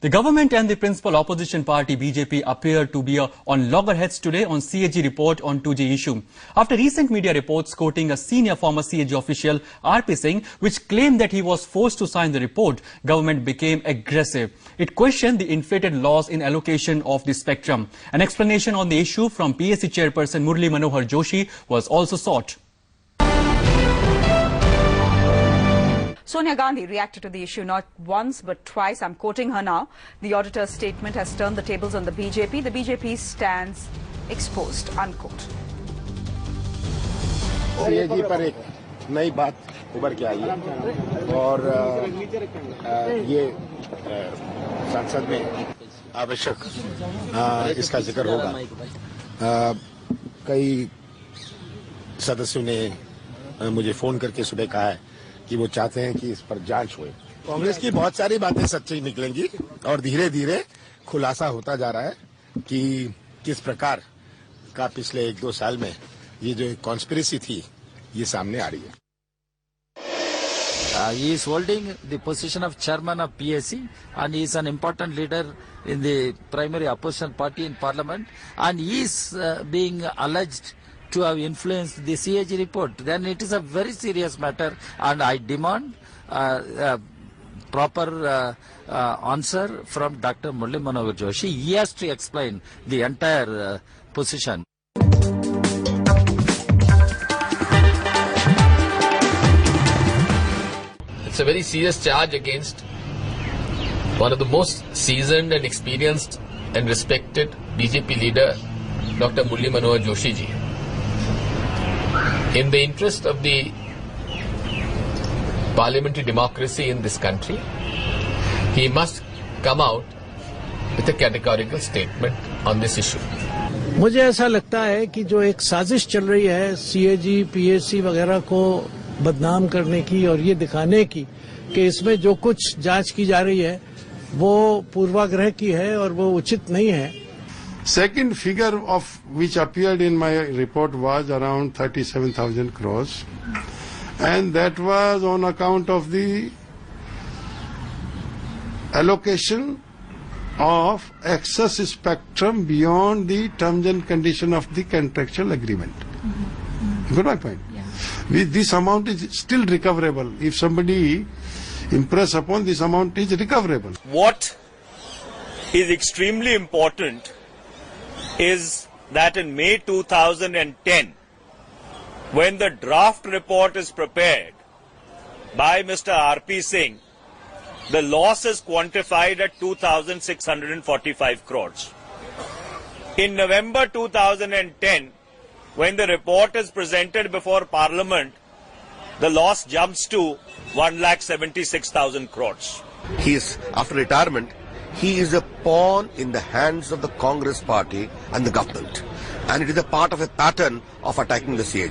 The government and the principal opposition party BJP appear to be on loggerheads today on CAG report on 2G issue. After recent media reports quoting a senior former CAG official RP Singh, which claimed that he was forced to sign the report, government became aggressive. It questioned the inflated laws in allocation of the spectrum. An explanation on the issue from PSC chairperson Murli Manohar Joshi was also sought. Sonia Gandhi reacted to the issue not once but twice. I'm quoting her now. The auditor's statement has turned the tables on the BJP. The BJP stands exposed, unquote. CAG पर एक नई बात उभर के आई है और ये संसद में आवश्यक इसका जिक्र होगा। कई सदस्यों ने मुझे फोन करके सुबह कहा है कि वो चाहते हैं कि इस पर जांच होए। कांग्रेस की बहुत सारी बातें सच्ची निकलेंगी और धीरे धीरे खुलासा होता जा रहा है कि किस प्रकार का पिछले 1-2 साल में ये जो कॉन्स्पिरेसी थी ये सामने आ रही है। He is holding the position of chairman of PSC and he is an important leader in the primary opposition party in parliament, and he is being alleged to have influenced the CAG report. Then it is a very serious matter, and I demand proper answer from Dr. Murli Manohar Joshi. He has to explain the entire position. It's a very serious charge against one of the most seasoned and experienced and respected BJP leader, Dr. Murli Manohar Joshi ji. In the interest of the parliamentary democracy in this country, he must come out with a categorical statement on this issue. मुझे ऐसा लगता है कि जो एक साजिश चल रही है CAG, PSC वगैरह को बदनाम करने की और ये दिखाने की कि इसमें जो कुछ जांच की जा रही है वो पूर्वाग्रह की है और वो उचित नहीं है। Second figure of which appeared in my report was around 37,000 crores, and that was on account of the allocation of excess spectrum beyond the terms and conditions of the contractual agreement. You got my point? This amount is still recoverable. If somebody impress upon, this amount is recoverable. What is extremely important is that in May 2010, when the draft report is prepared by Mr. RP Singh, the loss is quantified at 2,645 crores. In November 2010, when the report is presented before Parliament, the loss jumps to 1,76,000 crores. After retirement, he is a pawn in the hands of the Congress party and the government, and it is a part of a pattern of attacking the CAG.